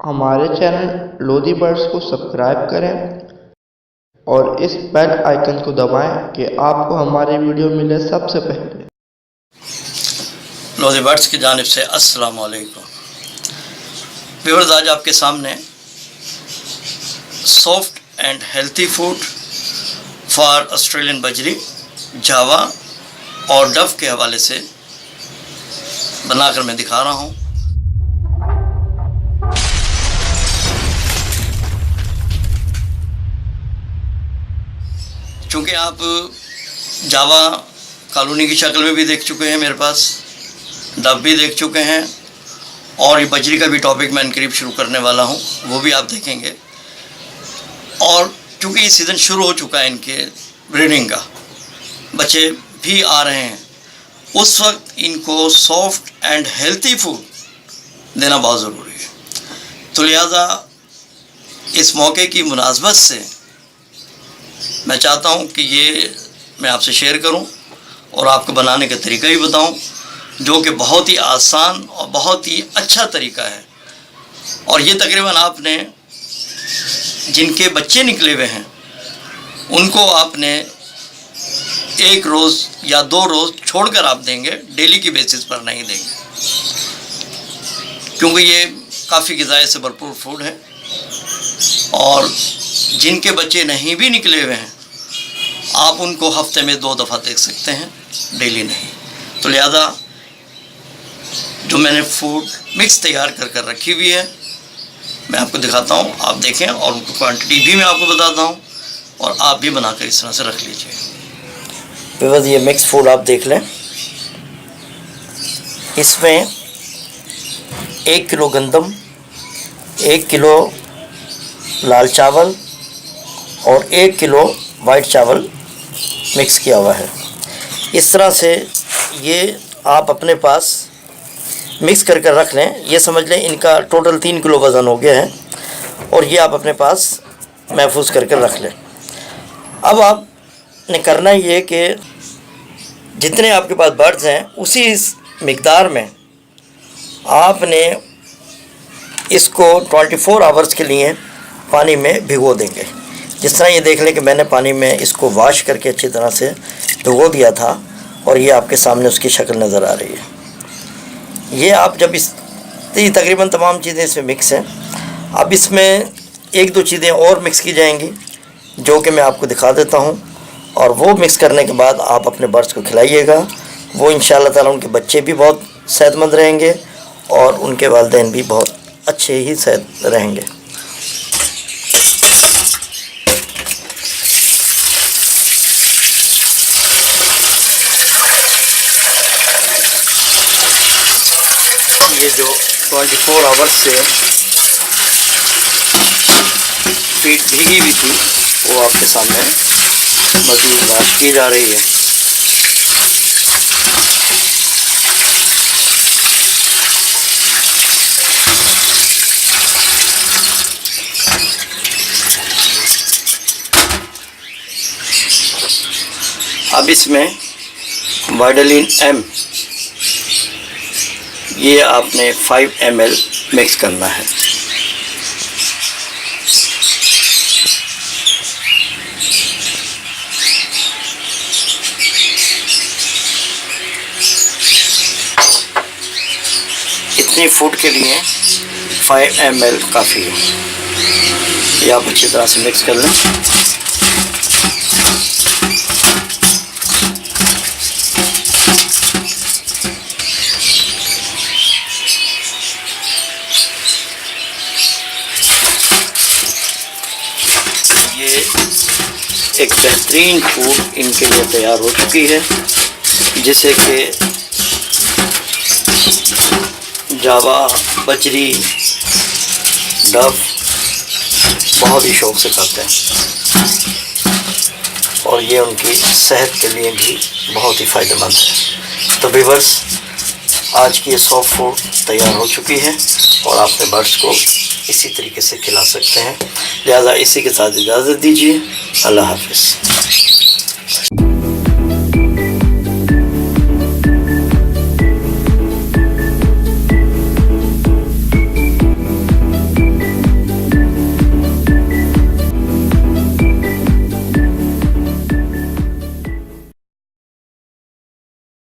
हमारे channel Lodhi birds को subscribe करें और इस बेल आइकन को दबाएं कि आपको हमारे वीडियो मिले सबसे पहले। लोधी बर्ड्स की जानिब से अस्सलाम वालेकुम व्यूअर्स, आज आपके सामने soft and healthy food for Australian बजरी, जावा और डव के हवाले से बनाकर मैं दिखा रहा हूँ। चूँकि आप जावा कॉलोनी की शक्ल में भी देख चुके हैं, मेरे पास डव भी देख चुके हैं और ये बजरी का भी टॉपिक मैं इनकरीब शुरू करने वाला हूँ, वो भी आप देखेंगे। और चूँकि ये सीज़न शुरू हो चुका है इनके ब्रीडिंग का, बच्चे भी आ रहे हैं, उस वक्त इनको सॉफ्ट एंड हेल्थी फूड देना बहुत ज़रूरी है। तो लिहाजा इस मौके की मुनासबत से मैं चाहता हूं कि ये मैं आपसे शेयर करूं और आपको बनाने का तरीका भी बताऊं, जो कि बहुत ही आसान और बहुत ही अच्छा तरीका है। और ये तकरीबन आपने जिनके बच्चे निकले हुए हैं उनको आपने एक रोज़ या 2 रोज़ छोड़कर आप देंगे, डेली की बेसिस पर नहीं देंगे, क्योंकि ये काफ़ी ग़िज़ाई से भरपूर फूड है। और जिनके बच्चे नहीं भी निकले हुए हैं आप उनको हफ्ते में 2 दफ़ा देख सकते हैं, डेली नहीं। तो लिहाजा जो मैंने फूड मिक्स तैयार कर कर रखी हुई है मैं आपको दिखाता हूँ, आप देखें और उनको क्वांटिटी भी मैं आपको बताता हूँ और आप भी बनाकर इस तरह से रख लीजिए। बस ये मिक्स फूड आप देख लें, इसमें 1 किलो गंदम, 1 किलो लाल चावल और 1 किलो वाइट चावल मिक्स किया हुआ है। इस तरह से ये आप अपने पास मिक्स कर कर रख लें। ये समझ लें इनका टोटल 3 किलो वज़न हो गया है और ये आप अपने पास महफूज कर कर रख लें। अब आपने करना ये कि जितने आपके पास बर्ड्स हैं उसी मिक़दार में आपने इसको 24 आवर्स के लिए पानी में भिगो देंगे। जिस तरह ये देख लें कि मैंने पानी में इसको वॉश करके अच्छी तरह से भिगो दिया था और ये आपके सामने उसकी शक्ल नज़र आ रही है। ये आप जब तकरीबन तमाम चीज़ें इसमें मिक्स हैं। अब इसमें 1-2 चीज़ें और मिक्स की जाएंगी जो कि मैं आपको दिखा देता हूँ, और वो मिक्स करने के बाद आप अपने बर्ड्स को खिलाइएगा। वो इंशाअल्लाह ताला उनके बच्चे भी बहुत सेहतमंद रहेंगे और उनके वालिदैन भी बहुत अच्छे ही सेहत रहेंगे। ये जो 24 आवर्स से फीड भीगी हुई थी वो आपके सामने मज़ीद वॉश की जा रही है। अब इसमें वाइडालिन M ये आपने 5 ml मिक्स करना है। इतनी फूड के लिए 5 ml काफ़ी है। ये आप अच्छी तरह से मिक्स कर लें। ये एक बेहतरीन फूड इनके लिए तैयार हो चुकी है, जिसे कि जावा, बजरी, डव बहुत ही शौक़ से खाते हैं और ये उनकी सेहत के लिए भी बहुत ही फ़ायदेमंद है। तो व्यूअर्स, आज की ये सॉफ्ट फूड तैयार हो चुकी है और आप अपने बर्ड्स को इसी तरीके से खिला सकते हैं। लिहाजा इसी के साथ इजाज़त दीजिए। अल्लाह हाफ़िज़।